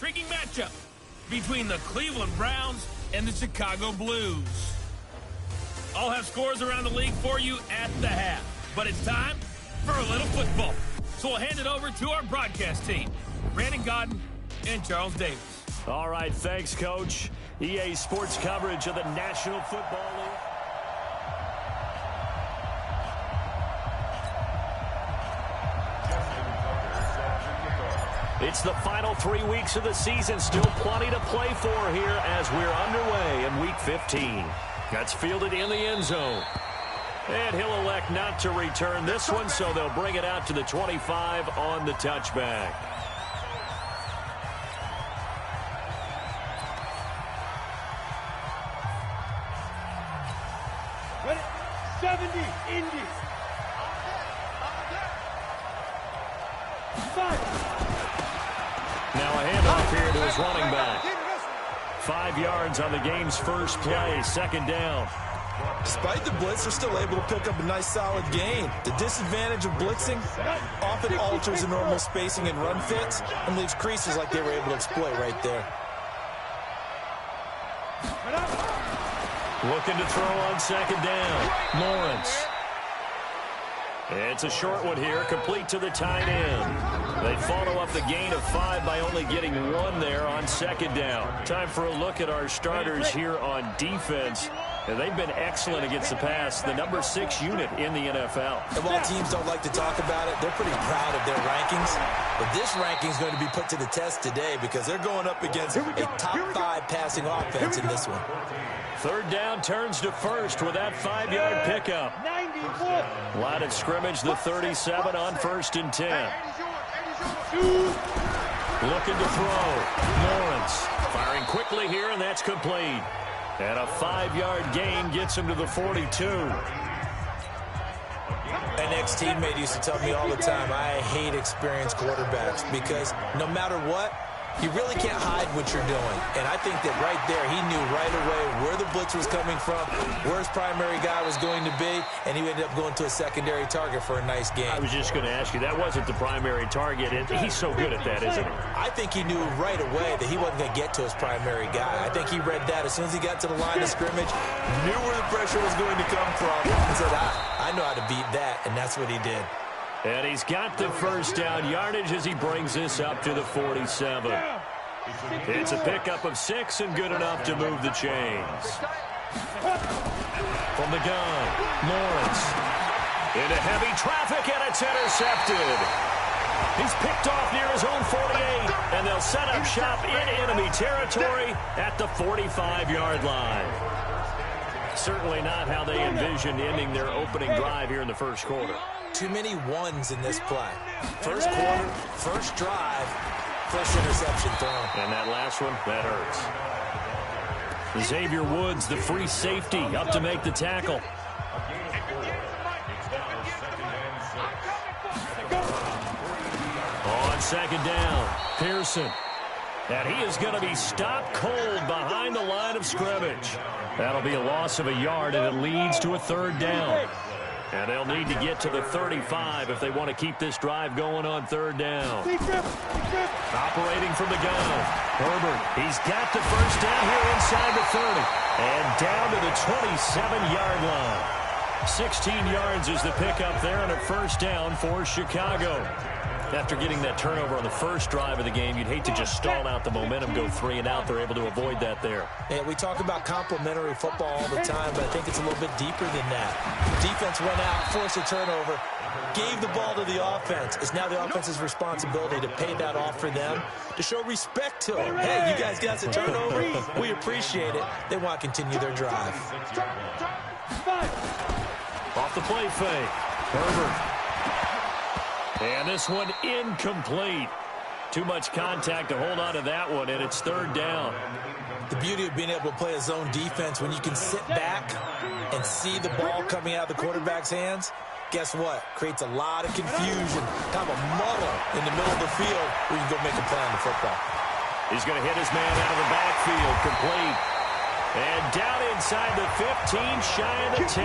Intriguing matchup between the Cleveland Browns and the Chicago Blues. I'll have scores around the league for you at the half. But it's time for a little football. So we'll hand it over to our broadcast team, Brandon Godden and Charles Davis. All right, thanks, Coach. EA Sports coverage of the National Football League. It's the final 3 weeks of the season. Still plenty to play for here as we're underway in Week 15. That's fielded in the end zone. And he'll elect not to return this one, so they'll bring it out to the 25 on the touchback. Ready? 70, Indy. 5. Now a handoff here to his running back. 5 yards on the game's first play, second down. Despite the blitz, they're still able to pick up a nice solid gain. The disadvantage of blitzing often alters the normal spacing and run fits and leaves creases like they were able to exploit right there. Looking to throw on second down. Lawrence. It's a short one here, complete to the tight end. They follow up the gain of 5 by only getting 1 there on second down. Time for a look at our starters here on defense. And they've been excellent against the pass, the number 6 unit in the NFL. And while teams don't like to talk about it, they're pretty proud of their rankings. But this ranking is going to be put to the test today because they're going up against a top 5 passing offense in this one. Third down turns to first with that 5-yard pickup. Line of scrimmage, the 37 on 1st and 10. Looking to throw. Lawrence firing quickly here, and that's complete. And a 5-yard gain gets him to the 42. An ex-teammate used to tell me all the time, I hate experienced quarterbacks because no matter what, you really can't hide what you're doing. And I think that right there, he knew right away where the blitz was coming from, where his primary guy was going to be, and he ended up going to a secondary target for a nice game. I was just going to ask you, that wasn't the primary target. He's so good at that, isn't he? I think he knew right away that he wasn't going to get to his primary guy. I think he read that as soon as he got to the line of scrimmage, knew where the pressure was going to come from, and said, I know how to beat that, and that's what he did. And he's got the first down yardage as he brings this up to the 47. It's a pickup of 6 and good enough to move the chains. From the gun, Lawrence. Into heavy traffic, and it's intercepted. He's picked off near his own 48, and they'll set up shop in enemy territory at the 45-yard line. Certainly not how they envisioned ending their opening drive here in the first quarter. Too many ones in this play. First quarter, first drive, first interception thrown. And that last one, that hurts. Xavier Woods, the free safety, up to make the tackle. On second down, Pearson. And he is going to be stopped cold behind the line of scrimmage. That'll be a loss of a yard, and it leads to a third down. And they'll need to get to the 35 if they want to keep this drive going on third down. Operating from the gun, Herbert. He's got the first down here inside the 30. And down to the 27-yard line. 16 yards is the pickup there, and a first down for Chicago. After getting that turnover on the first drive of the game, you'd hate to just stall out the momentum, go 3 and out. They're able to avoid that there. Yeah, we talk about complementary football all the time, but I think it's a little bit deeper than that. Defense went out, forced a turnover, gave the ball to the offense. It's now the offense's responsibility to pay that off for them, to show respect to them. Hey, you guys got the turnover. We appreciate it. They want to continue their drive. Off the play fake, Herbert. And this one incomplete. Too much contact to hold on to that one, and it's third down. The beauty of being able to play a zone defense, when you can sit back and see the ball coming out of the quarterback's hands, guess what? Creates a lot of confusion, kind of a muddle in the middle of the field where you can go make a play on the football. He's going to hit his man out of the backfield, complete. And down inside the 15, shy of the 10.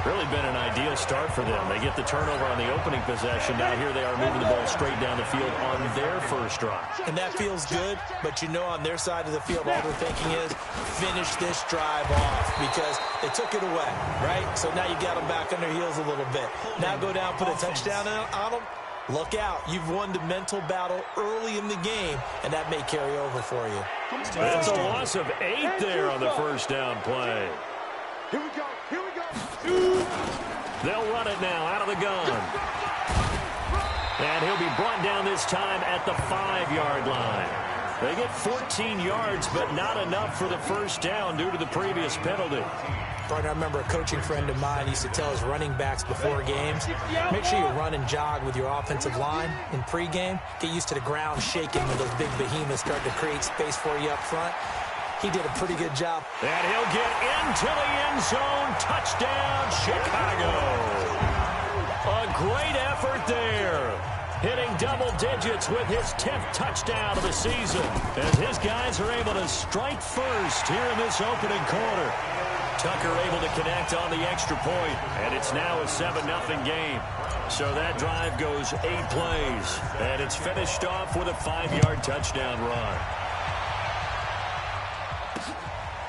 Really been an ideal start for them. They get the turnover on the opening possession. Now here they are moving the ball straight down the field on their first drive. And that feels good, but you know on their side of the field, all they're thinking is finish this drive off because they took it away, right? So now you got them back on their heels a little bit. Now go down, put a touchdown on them. Look out. You've won the mental battle early in the game, and that may carry over for you. That's a loss of 8 there on the first down play. Here we go. Here we go. They'll run it now out of the gun. And he'll be brought down this time at the 5-yard line. They get 14 yards, but not enough for the first down due to the previous penalty. Partner, I remember a coaching friend of mine used to tell his running backs before games, make sure you run and jog with your offensive line in pregame. Get used to the ground shaking when those big behemoths start to create space for you up front. He did a pretty good job. And he'll get into the end zone. Touchdown, Chicago. A great effort there. Hitting double digits with his 10th touchdown of the season. As his guys are able to strike first here in this opening quarter. Tucker able to connect on the extra point, and it's now a 7-0 game. So that drive goes 8 plays, and it's finished off with a 5-yard touchdown run.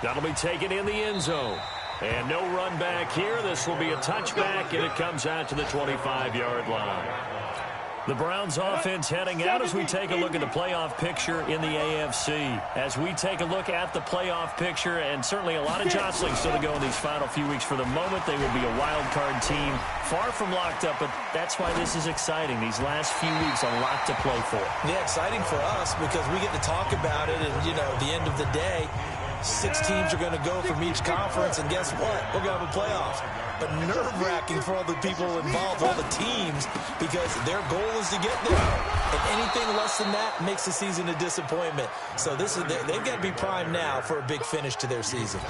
That'll be taken in the end zone. And no run back here. This will be a touchback, and it comes out to the 25-yard line. The Browns offense heading out as we take a look at the playoff picture in the AFC. As we take a look at the playoff picture, and certainly a lot of jostling still to go in these final few weeks. For the moment, they will be a wild card team, far from locked up, but that's why this is exciting. These last few weeks, a lot to play for. Yeah, exciting for us because we get to talk about it, and, you know, at the end of the day, 6 teams are going to go from each conference, and guess what? We're going to have a playoff. But nerve-wracking for all the people involved, all the teams, because their goal is to get there. And anything less than that makes the season a disappointment. So they've got to be primed now for a big finish to their season.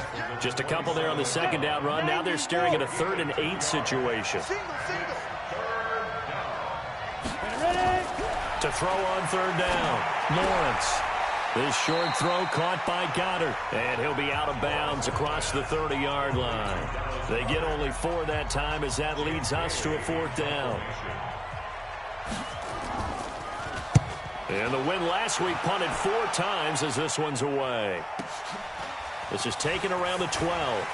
Just a couple there on the second down run. Now they're staring at a 3rd and 8 situation. To throw on 3rd down, Lawrence. This short throw caught by Goddard, and he'll be out of bounds across the 30-yard line. They get only 4 that time as that leads us to a 4th down. And the win last week punted 4 times as this one's away. This is taken around the 12.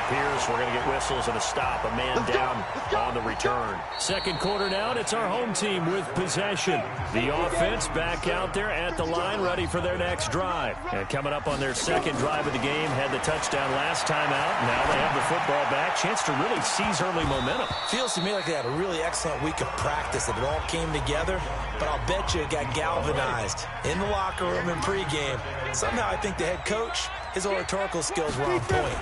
Appears we're going to get whistles and a stop. A man down on the return. Second quarter now, and it's our home team with possession. The offense back out there at the line, ready for their next drive. And coming up on their second drive of the game, had the touchdown last time out. Now they have the football back. Chance to really seize early momentum. Feels to me like they had a really excellent week of practice, that it all came together. But I'll bet you it got galvanized in the locker room in pregame. Somehow I think the head coach, his oratorical skills were on point.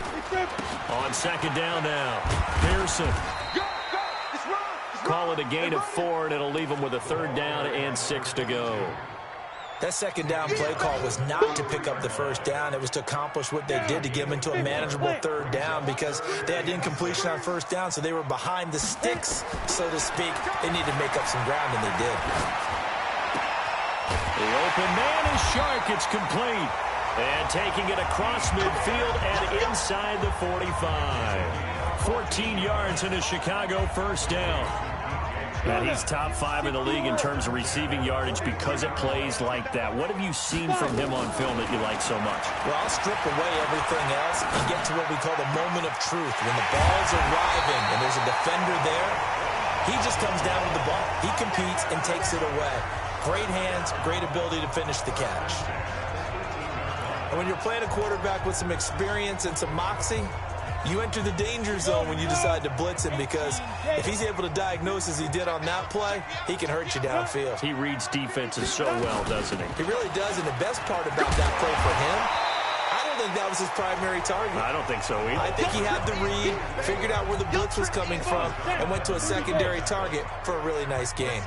On second down now, Pearson. Call it a gain of 4, and it'll leave them with a 3rd down and 6 to go. That second down play call was not to pick up the first down. It was to accomplish what they did, to get them into a manageable 3rd down, because they had incompletion on first down, so they were behind the sticks, so to speak. They needed to make up some ground, and they did. The open man is Shark. It's complete. And taking it across midfield and inside the 45. 14 yards in a Chicago first down. And he's top 5 in the league in terms of receiving yardage because it plays like that. What have you seen from him on film that you like so much? Well, I'll strip away everything else and get to what we call the moment of truth. When the ball's arriving and there's a defender there, he just comes down with the ball. He competes and takes it away. Great hands, great ability to finish the catch. And when you're playing a quarterback with some experience and some moxie, you enter the danger zone when you decide to blitz him, because if he's able to diagnose as he did on that play, he can hurt you downfield. He reads defenses so well, doesn't he? He really does, and the best part about that play for him, I don't think that was his primary target. I don't think so either. I think he had the read, figured out where the blitz was coming from, and went to a secondary target for a really nice gain.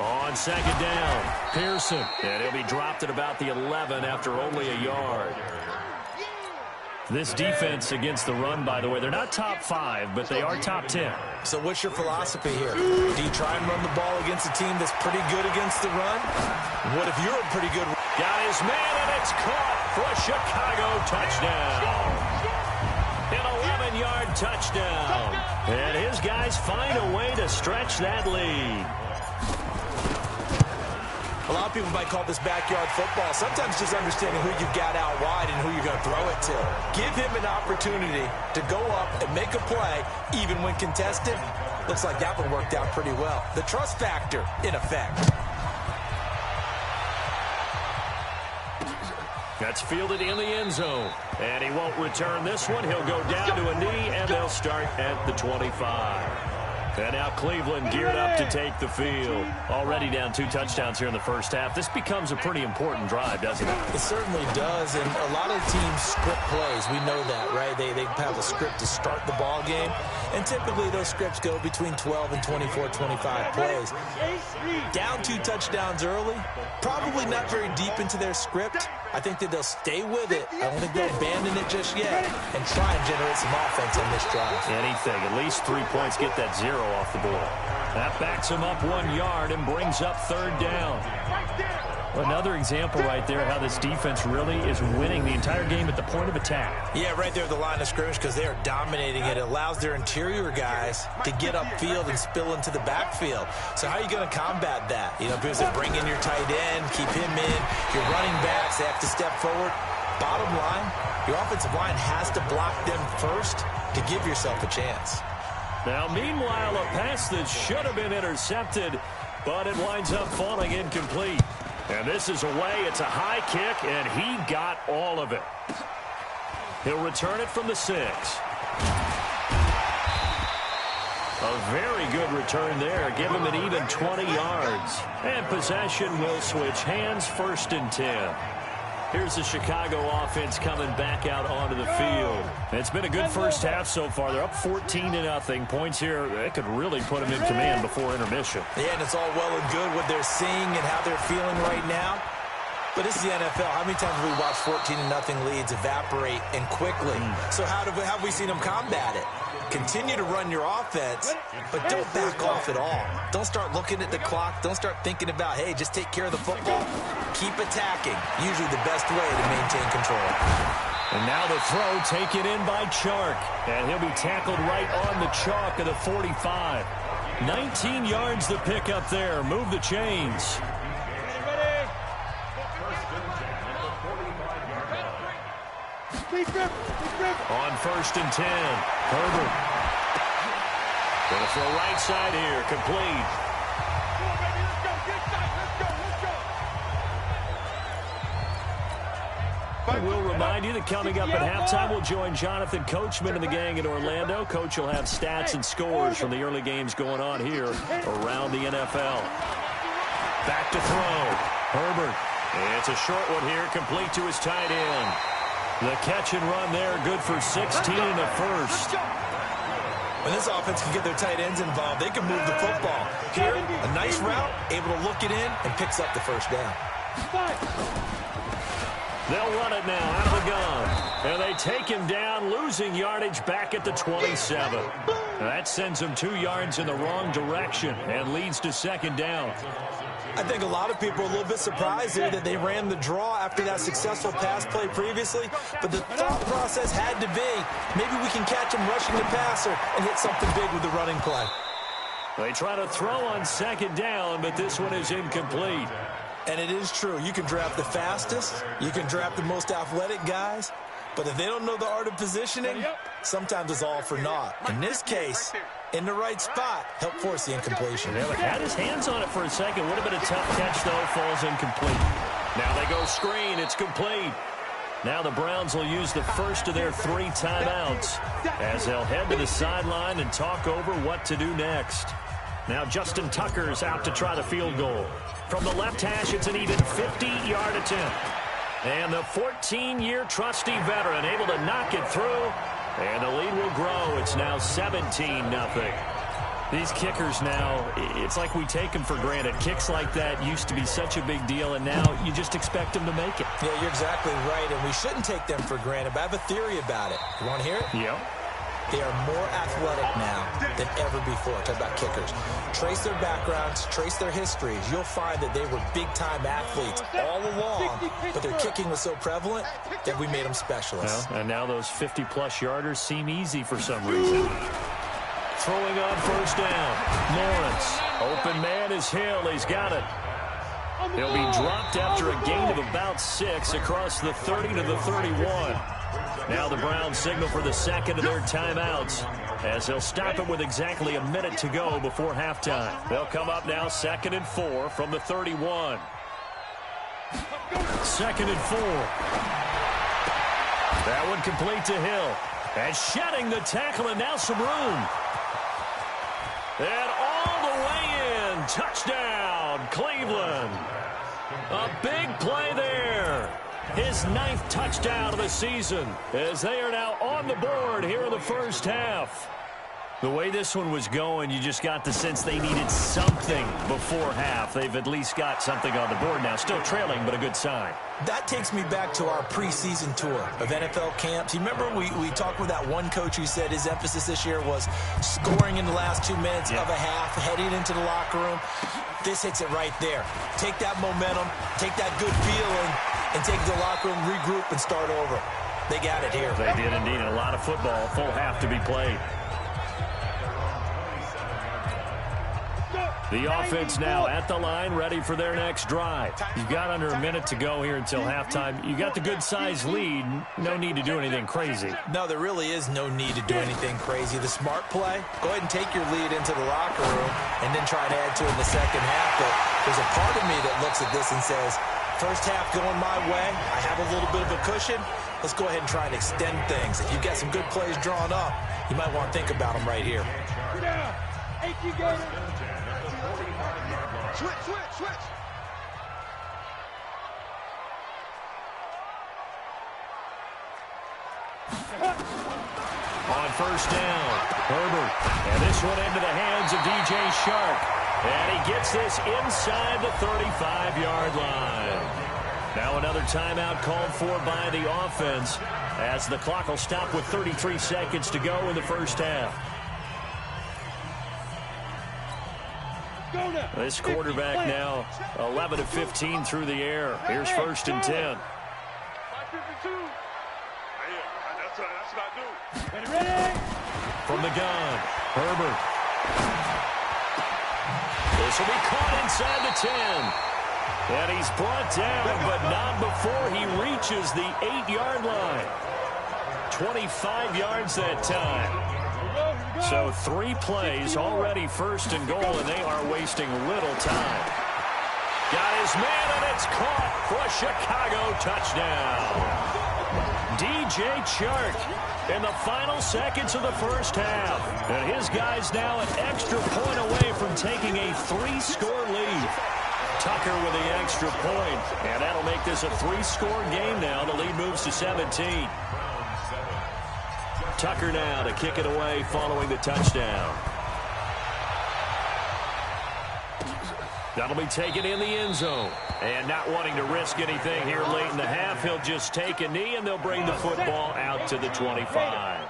On second down, Pearson. And he'll be dropped at about the 11 after only a yard. This defense against the run, by the way, they're not top 5, but they are top 10. So what's your philosophy here? Do you try and run the ball against a team that's pretty good against the run? What if you're a pretty good... Got his man, and it's caught for a Chicago touchdown. An 11-yard touchdown. And his guys find a way to stretch that lead. A lot of people might call this backyard football. Sometimes just understanding who you've got out wide and who you're going to throw it to. Give him an opportunity to go up and make a play, even when contested. Looks like that one worked out pretty well. The trust factor, in effect. That's fielded in the end zone. And he won't return this one. He'll go down to a knee, and they'll start at the 25. And now Cleveland geared up to take the field. Already down 2 touchdowns here in the first half. This becomes a pretty important drive, doesn't it? It certainly does, and a lot of teams script plays. We know that, right? They have a script to start the ball game, and typically those scripts go between 12 and 24, 25 plays. Down 2 touchdowns early, probably not very deep into their script. I think that they'll stay with it. I don't think they'll abandon it just yet and try and generate some offense on this drive. Anything. At least 3 points. Get that 0 off the board. That backs him up 1 yard and brings up 3rd down. Another example right there how this defense really is winning the entire game at the point of attack. Yeah, right there at the line of scrimmage because they are dominating it. It allows their interior guys to get upfield and spill into the backfield. So how are you going to combat that? You know, people say bring in your tight end, keep him in. Your running backs, they have to step forward. Bottom line, your offensive line has to block them first to give yourself a chance. Now, meanwhile, a pass that should have been intercepted, but it winds up falling incomplete. And this is away. It's a high kick, and he got all of it. He'll return it from the 6. A very good return there. Give him an even 20 yards. And possession will switch hands, 1st and 10. Here's the Chicago offense coming back out onto the field. It's been a good first half so far. They're up 14-0. Points here, that could really put them in command before intermission. Yeah, and it's all well and good what they're seeing and how they're feeling right now. But this is the NFL. How many times have we watched 14-0 leads evaporate and quickly? So how have we seen them combat it? Continue to run your offense, but don't back off at all. Don't start looking at the clock. Don't start thinking about, hey, just take care of the football. Keep attacking. Usually the best way to maintain control. And now the throw taken in by Chark. And he'll be tackled right on the chalk of the 45. 19 yards the pick up there. Move the chains. On 1st and 10, Herbert. Going to throw right side here, complete. We'll remind you that coming up at halftime, we'll join Jonathan Coachman and the gang in Orlando. Coach will have stats and scores from the early games going on here around the NFL. Back to throw. Herbert. It's a short one here, complete to his tight end. The catch and run there, good for 16 in the first. When this offense can get their tight ends involved, they can move the football. Here, a nice route, able to look it in, and picks up the 1st down. They'll run it now out of the gun. And they take him down, losing yardage back at the 27. That sends him 2 yards in the wrong direction and leads to 2nd down. I think a lot of people are a little bit surprised here that they ran the draw after that successful pass play previously, but the thought process had to be, maybe we can catch him rushing the passer and hit something big with the running play. They try to throw on 2nd down, but this one is incomplete. And it is true. You can draft the fastest, you can draft the most athletic guys, but if they don't know the art of positioning, sometimes it's all for naught. In this case, in the right spot, help force the incompletion. Yeah, but had his hands on it for a second. Would have been a tough catch, though. Falls incomplete. Now they go screen. It's complete. Now the Browns will use the first of their 3 timeouts as they'll head to the sideline and talk over what to do next. Now Justin Tucker's out to try the field goal. From the left hash, it's an even 50-yard attempt. And the 14-year trusty veteran able to knock it through. And the lead will grow. It's now 17-0. These kickers now, it's like we take them for granted. Kicks like that used to be such a big deal, and now you just expect them to make it. Yeah, you're exactly right, and we shouldn't take them for granted, but I have a theory about it. You want to hear it? Yeah. They are more athletic now than ever before. Talk about kickers. Trace their backgrounds, trace their histories. You'll find that they were big-time athletes all along, but their kicking was so prevalent that we made them specialists. Well, and now those 50-plus yarders seem easy for some reason. Throwing on first down. Lawrence. Open man is Hill. He's got it. He'll be dropped after a gain of about 6 across the 30 to the 31. Now the Browns signal for the second of their timeouts as they'll stop it with exactly a minute to go before halftime. They'll come up now 2nd and 4 from the 31. 2nd and 4. That one complete to Hill. And shedding the tackle, and now some room. And all the way in. Touchdown, Cleveland. A big play there. His 9th touchdown of the season as they are now on the board here in the first half. The way this one was going, you just got the sense they needed something before half. They've at least got something on the board now. Still trailing, but a good sign. That takes me back to our preseason tour of NFL camps. You remember we talked with that one coach who said his emphasis this year was scoring in the last 2 minutes of a half, heading into the locker room. This hits it right there. Take that momentum, take that good feeling, and take it to the locker room, regroup, and start over. They got it here. They did indeed. A lot of football, full half to be played. The offense now at the line, ready for their next drive. You've got under a minute to go here until halftime. You got the good-sized lead. No need to do anything crazy. No, there really is no need to do anything crazy. The smart play, go ahead and take your lead into the locker room and then try to add to it in the second half. But there's a part of me that looks at this and says, first half going my way, I have a little bit of a cushion. Let's go ahead and try and extend things. If you've got some good plays drawn up, you might want to think about them right here. Switch, switch, switch. On first down, Herbert. And this one into the hands of DJ Shark. And he gets this inside the 35-yard line. Now another timeout called for by the offense as the clock will stop with 33 seconds to go in the first half. This quarterback now 11 of 15 through the air. Here's 1st and 10. From the gun, Herbert. This will be caught inside the 10. And he's brought down, but not before he reaches the 8-yard line. 25 yards that time. So 3 plays, already 1st and goal, and they are wasting little time. Got his man, and it's caught for a Chicago touchdown. DJ Chark in the final seconds of the first half. And his guys now an extra point away from taking a 3-score lead. Tucker with the extra point, and that'll make this a 3-score game now. The lead moves to 17. Tucker now to kick it away following the touchdown. That'll be taken in the end zone. And not wanting to risk anything here late in the half, he'll just take a knee and they'll bring the football out to the 25.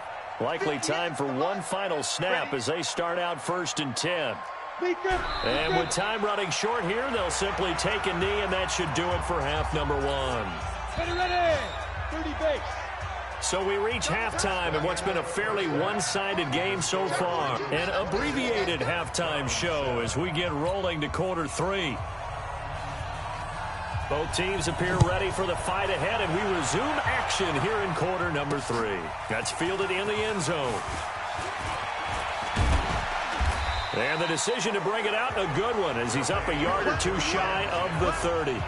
Likely time for one final snap as they start out 1st and 10. And with time running short here, they'll simply take a knee, and that should do it for half number 1. Ready, 30 base. So we reach halftime in what's been a fairly one-sided game so far. An abbreviated halftime show as we get rolling to quarter 3. Both teams appear ready for the fight ahead, and we resume action here in quarter number 3. That's fielded in the end zone. And the decision to bring it out, a good one, as he's up a yard or 2 shy of the 30.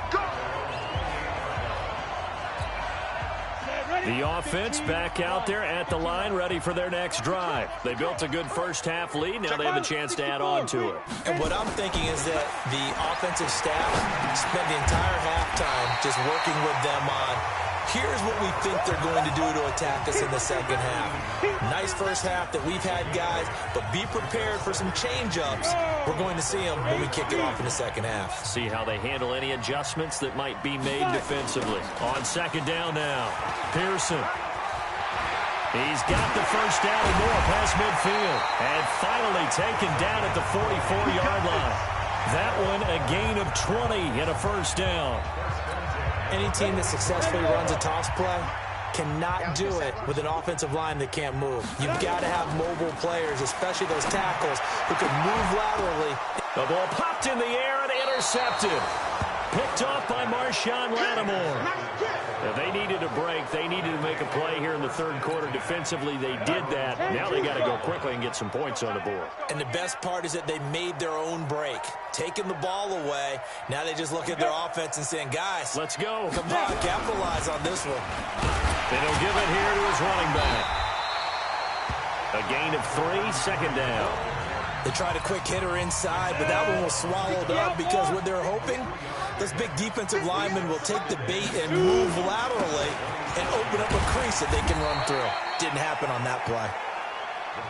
The offense back out there at the line, ready for their next drive. They built a good first half lead. Now they have a chance to add on to it. And what I'm thinking is that the offensive staff spent the entire halftime just working with them on Here's what we think they're going to do to attack us in the second half. Nice first half that we've had, guys, but be prepared for some change-ups. We're going to see them when we kick it off in the second half. See how they handle any adjustments that might be made defensively. On second down now, Pearson. He's got the first down and more past midfield. And finally taken down at the 44-yard line. That one a gain of 20 and a first down. Any team that successfully runs a toss play cannot do it with an offensive line that can't move. You've got to have mobile players, especially those tackles, who can move laterally. The ball popped in the air and intercepted. Picked off by Marshawn Lattimore. Now, they needed a break. They needed to make a play here in the third quarter. Defensively, they did that. Now they got to go quickly and get some points on the board. And the best part is that they made their own break. Taking the ball away. Now they just look at their offense and saying, guys, let's go. Come on, capitalize on this one. And he'll give it here to his running back. A gain of 3, second down. They tried a quick hitter inside, but that one was swallowed up because what they're hoping, this big defensive lineman will take the bait and move laterally and open up a crease that they can run through. Didn't happen on that play.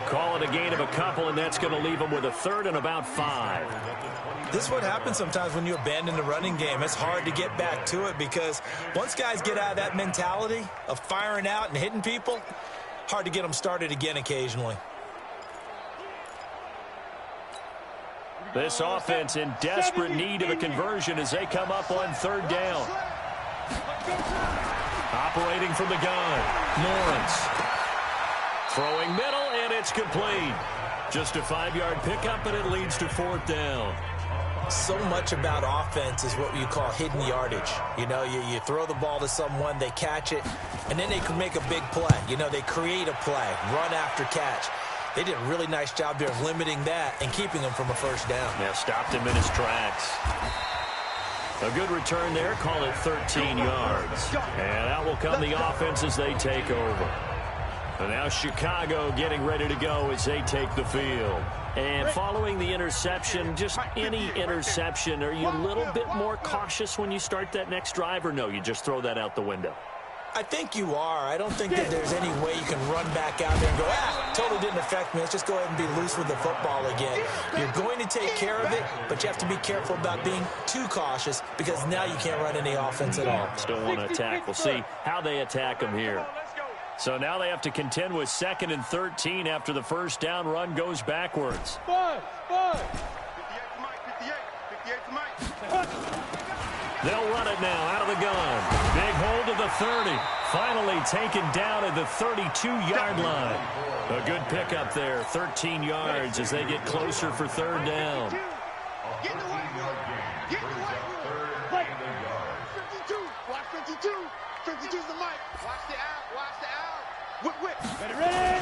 Call it a gain of a couple, and that's going to leave them with a third and about 5. This is what happens sometimes when you abandon the running game. It's hard to get back to it because once guys get out of that mentality of firing out and hitting people, hard to get them started again occasionally. This offense in desperate need of a conversion as they come up on third down. Operating from the gun, Lawrence. Throwing middle, and it's complete. Just a 5-yard pickup, and it leads to fourth down. So much about offense is what you call hidden yardage. You know, you throw the ball to someone, they catch it, and then they can make a big play. You know, they create a play, run after catch. They did a really nice job there of limiting that and keeping him from a first down. Yeah, stopped him in his tracks. A good return there, call it 13 yards. And out will come the offense as they take over. And now Chicago getting ready to go as they take the field. And following the interception, just any interception, are you a little bit more cautious when you start that next drive, or no, you just throw that out the window? I think you are. I don't think that there's any way you can run back out there and go, totally didn't affect me. Let's just go ahead and be loose with the football again. You're going to take care of it, but you have to be careful about being too cautious because now you can't run any offense at all. Still want to attack. We'll see how they attack them here. So now they have to contend with 2nd and 13 after the first down run goes backwards. 5. They'll run it now out of the gun. Big hold to the 30. Finally taken down at the 32-yard line. A good pickup there, 13 yards as they get closer for third down. Get in the way. Get in the way. 52. Watch 52. 52's the mic. Watch the out. Watch the out. Whip. Ready.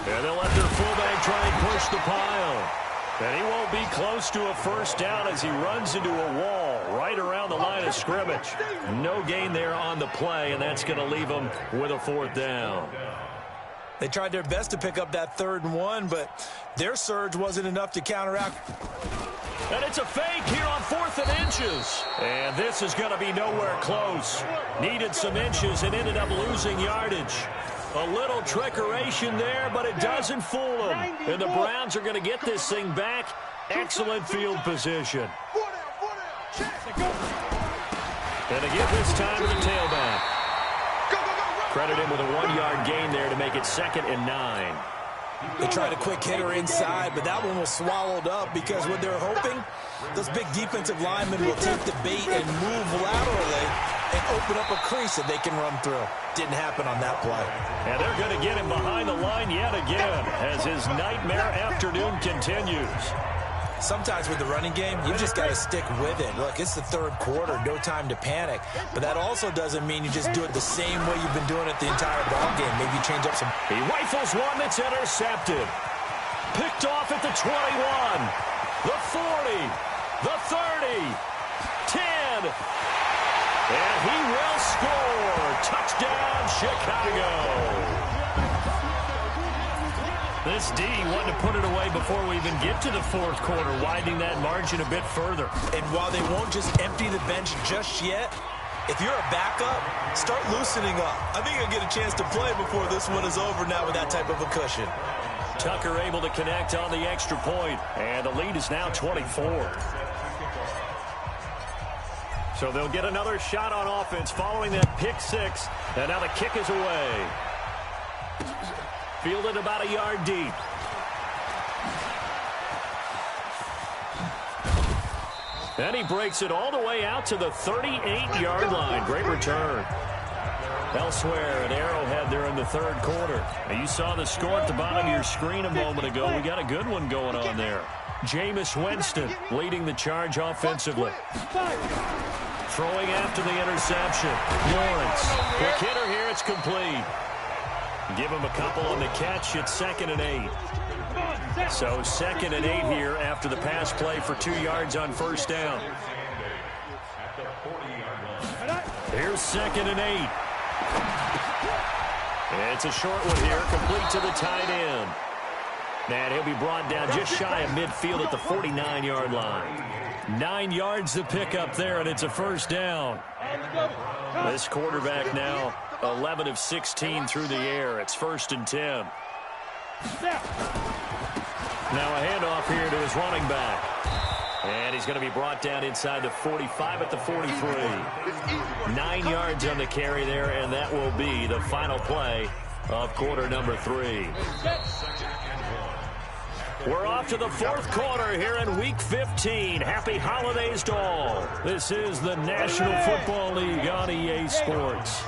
And they'll let their fullback try and push the pile. And he won't be close to a first down as he runs into a wall right around the line of scrimmage. No gain there on the play, and that's going to leave them with a fourth down. They tried their best to pick up that 3rd and 1, but their surge wasn't enough to counteract. And it's a fake here on 4th and inches. And this is going to be nowhere close. Needed some inches and ended up losing yardage. A little trickeration there, but it doesn't fool them. And the Browns are going to get this thing back. Excellent field position. And again this time to the tailback. Credit him with a 1-yard gain there to make it 2nd and 9. They tried a quick hitter inside, but that one was swallowed up because what they're hoping, those big defensive linemen will take the bait and move laterally and open up a crease that they can run through. Didn't happen on that play. And they're going to get him behind the line yet again as his nightmare afternoon continues. Sometimes with the running game, you just got to stick with it. Look, it's the 3rd quarter, no time to panic. But that also doesn't mean you just do it the same way you've been doing it the entire ball game. Maybe you change up some. He rifles one that's intercepted. Picked off at the 21, the 40, the 30, 10. And he will score. Touchdown, Chicago. This D wanted to put it away before we even get to the 4th quarter, widening that margin a bit further. And while they won't just empty the bench just yet, If you're a backup, start loosening up. I think you'll get a chance to play before this one is over now with that type of a cushion. Tucker able to connect on the extra point, and the lead is now 24. So they'll get another shot on offense following that pick six, and now the kick is away. Fielded about a yard deep. And he breaks it all the way out to the 38-yard line. Great return. Elsewhere at Arrowhead there in the third quarter. Now, you saw the score at the bottom of your screen a moment ago. We got a good one going on there. Jameis Winston leading the charge offensively. Throwing after the interception. Lawrence. Quick hitter here. It's complete. Give him a couple on the catch. It's 2nd and 8. So 2nd and 8 here after the pass play for 2 yards on first down. Here's 2nd and 8. It's a short one here, complete to the tight end. And he'll be brought down just shy of midfield at the 49-yard line. 9 yards to pick up there, and it's a first down. This quarterback now 11 of 16 through the air. It's 1st and 10. Now a handoff here to his running back. And he's going to be brought down inside the 45 at the 43. 9 yards on the carry there, and that will be the final play of quarter number 3. We're off to the fourth quarter here in Week 15. Happy holidays to all. This is the National Football League on EA Sports.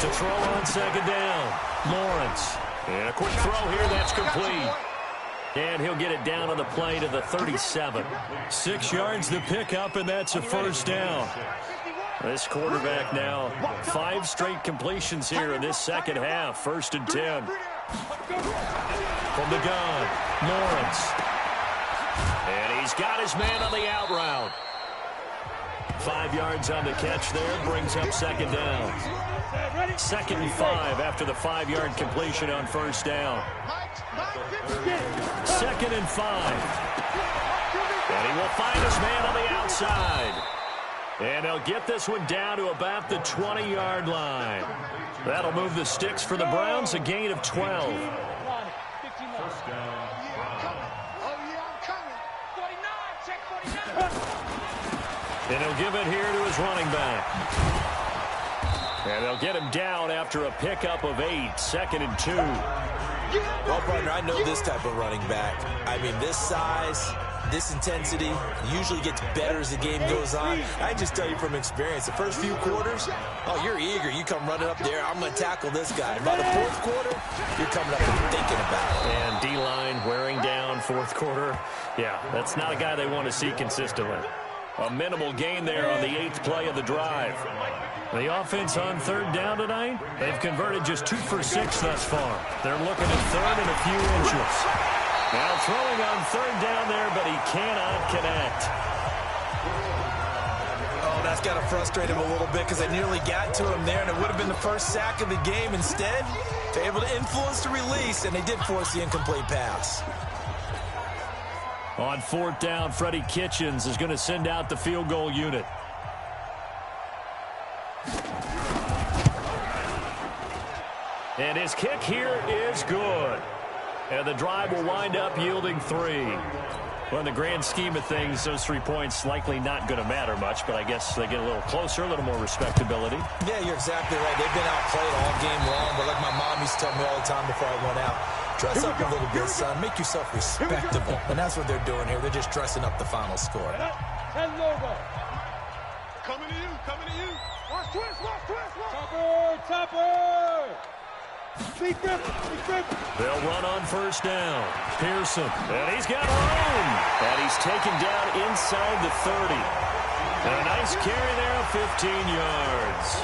To throw on 2nd down. Lawrence. And a quick throw here. That's complete. And he'll get it down on the play to the 37. 6 yards to pick up, and that's a first down. This quarterback now 5 straight completions here in this second half. 1st and 10. From the gun, Lawrence. And he's got his man on the out route. 5 yards on the catch there, brings up 2nd down. 2nd and 5 after the 5-yard completion on first down. 2nd and 5. And he will find his man on the outside. And he'll get this one down to about the 20-yard line. That'll move the sticks for the Browns, a gain of 12. And he'll give it here to his running back. And they'll get him down after a pickup of 8, 2nd and 2. Well, partner, I know this type of running back. I mean, this size, this intensity usually gets better as the game goes on. I just tell you from experience, the first few quarters, oh, you're eager. You come running up there, I'm going to tackle this guy. By the fourth quarter, you're coming up and thinking about it. And D-line wearing down fourth quarter. Yeah, that's not a guy they want to see consistently. A minimal gain there on the 8th play of the drive. The offense on 3rd down tonight, they've converted just 2 for 6 thus far. They're looking at 3rd and a few inches. Now throwing on 3rd down there, but he cannot connect. Oh, that's got to frustrate him a little bit because I nearly got to him there, and it would have been the first sack of the game. Instead, they're able to influence the release, and they did force the incomplete pass. On 4th down, Freddie Kitchens is going to send out the field goal unit. And his kick here is good. And the drive will wind up yielding 3. Well, in the grand scheme of things, those 3 points likely not going to matter much, but I guess they get a little closer, a little more respectability. Yeah, you're exactly right. They've been outplayed all game long, but like my mom used to tell me all the time before I went out, dress up a little bit, son. Make yourself respectable. And that's what they're doing here. They're just dressing up the final score. 10 logo. Coming to you, coming to you. Watch twist, watch twist, watch. Topper. They'll run on first down. Pearson. And he's got room. And he's taken down inside the 30. And a nice carry there of 15 yards.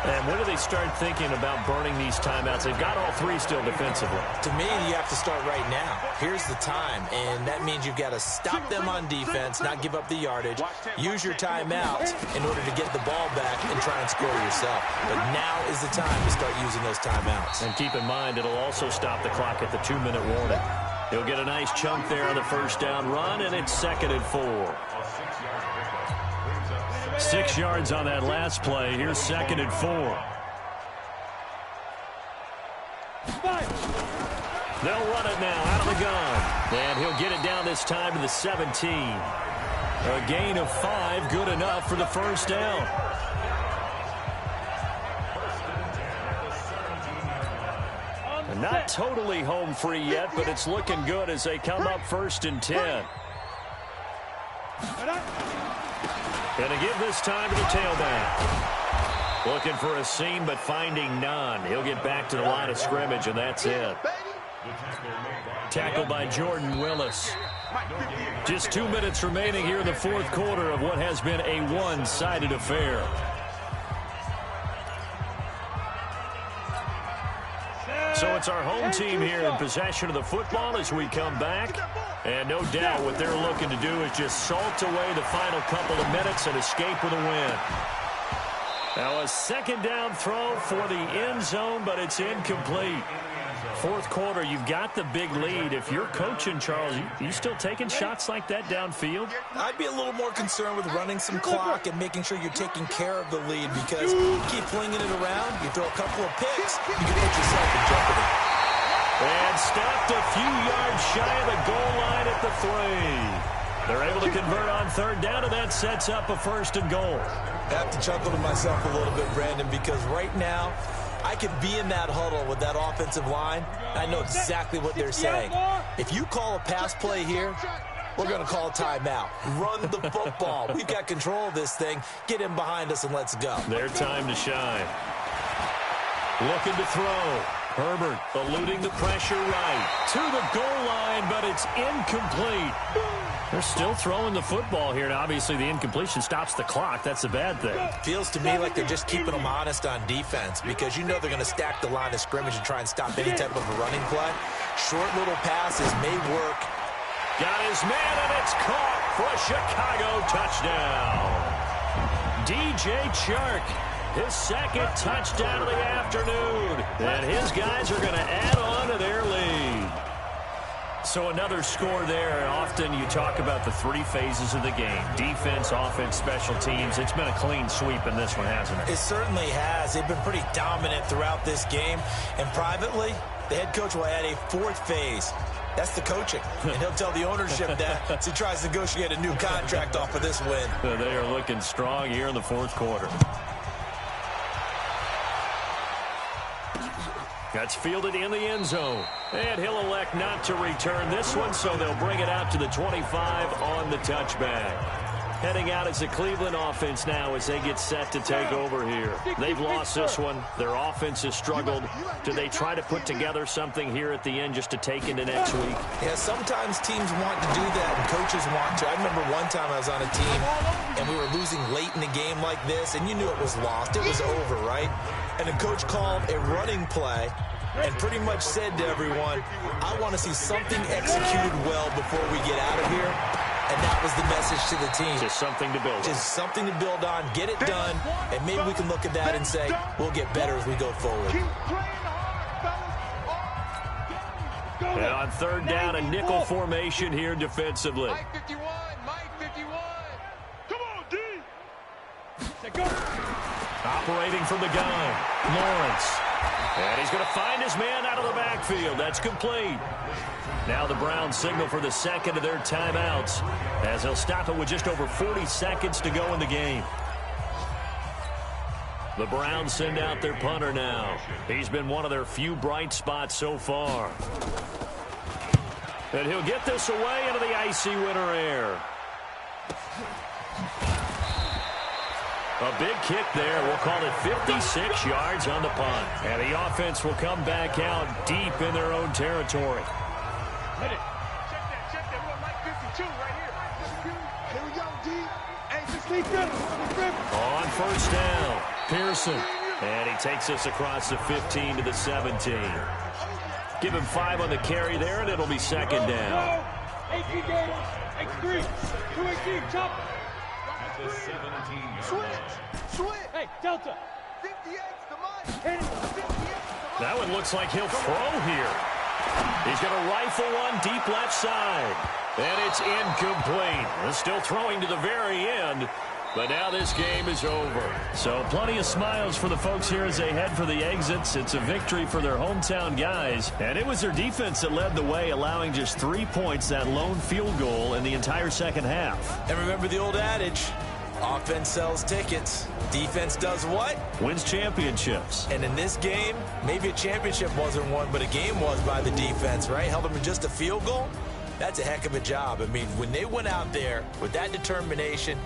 And when do they start thinking about burning these timeouts? They've got all 3 still defensively. To me, you have to start right now. Here's the time, and that means you've got to stop them on defense, not give up the yardage, use your timeout in order to get the ball back and try and score yourself. But now is the time to start using those timeouts. And keep in mind, it'll also stop the clock at the 2-minute warning. He'll get a nice chunk there on the first down run, and it's 2nd and 4. 6 yards on that last play. Here's 2nd and 4. They'll run it now out of the gun. And he'll get it down this time to the 17. A gain of 5, good enough for the first down. And not totally home free yet, but it's looking good as they come up 1st and 10. Gonna give this time to the tailback. Looking for a seam, but finding none. He'll get back to the line of scrimmage, and that's it. Tackled by Jordan Willis. Just 2 minutes remaining here in the 4th quarter of what has been a one-sided affair. So it's our home team here in possession of the football as we come back. And no doubt what they're looking to do is just salt away the final couple of minutes and escape with a win. Now a 2nd down throw for the end zone, but it's incomplete. 4th quarter, you've got the big lead. If you're coaching, Charles, you still taking shots like that downfield? I'd be a little more concerned with running some clock and making sure you're taking care of the lead, because you keep flinging it around, you throw a couple of picks, you can put yourself in jeopardy. And stopped a few yards shy of the goal line at the 3. They're able to convert on 3rd down, and that sets up a 1st and goal. I have to chuckle to myself a little bit, Brandon, because right now, I could be in that huddle with that offensive line. I know exactly what they're saying. If you call a pass play here, we're going to call a timeout. Run the football. We've got control of this thing. Get in behind us and let's go. Their time to shine. Looking to throw. Herbert eluding the pressure right to the goal line, but it's incomplete. They're still throwing the football here, and obviously the incompletion stops the clock. That's a bad thing. Feels to me like they're just keeping them honest on defense, because you know they're going to stack the line of scrimmage and try and stop any type of a running play. Short little passes may work. Got his man, and it's caught for a Chicago touchdown. DJ Chark, his 2nd touchdown of the afternoon. And his guys are going to add on to their lead. So another score there. Often you talk about the 3 phases of the game. Defense, offense, special teams. It's been a clean sweep in this one, hasn't it? It certainly has. They've been pretty dominant throughout this game. And privately, the head coach will add a 4th phase. That's the coaching. And he'll tell the ownership that as he tries to negotiate a new contract off of this win. They are looking strong here in the 4th quarter. That's fielded in the end zone. And he'll elect not to return this one, so they'll bring it out to the 25 on the touchback. Heading out is the Cleveland offense now as they get set to take over here. They've lost this one. Their offense has struggled. Do they try to put together something here at the end just to take into next week? Yeah, sometimes teams want to do that and coaches want to. I remember one time I was on a team and we were losing late in the game like this, and you knew it was lost. It was over, right? And the coach called a running play and pretty much said to everyone, I want to see something executed well before we get out of here. And that was the message to the team. Just something to build on. Just something to build on, get it done, and maybe we can look at that and say, we'll get better as we go forward. And on 3rd down, a nickel formation here defensively. Mike 51, Mike 51. Come on, D. Operating from the gun, Lawrence. And he's going to find his man out of the backfield. That's complete. Now the Browns signal for the 2nd of their timeouts as they'll stop it with just over 40 seconds to go in the game. The Browns send out their punter now. He's been one of their few bright spots so far. And he'll get this away into the icy winter air. A big kick there. We'll call it 56 yards on the punt. And the offense will come back out deep in their own territory. Check that. We got Mike 52 right here. Here we go, D. Hey, just keep gripping. On 1st down, Pearson. And he takes us across the 15 to the 17. Give him 5 on the carry there, and it'll be 2nd down. 18 game, X3, 218, chop. Switch. Hey, Delta. 58's the money. 58's the money. That one looks like he'll throw here. He's going to rifle one deep left side. And it's incomplete. They're still throwing to the very end. But now this game is over. So plenty of smiles for the folks here as they head for the exits. It's a victory for their hometown guys. And it was their defense that led the way, allowing just 3 points, that lone field goal in the entire second half. And remember the old adage, offense sells tickets. Defense does what? Wins championships. And in this game, maybe a championship wasn't won, but a game was by the defense, right? Held them to just a field goal. That's a heck of a job. I mean, when they went out there with that determination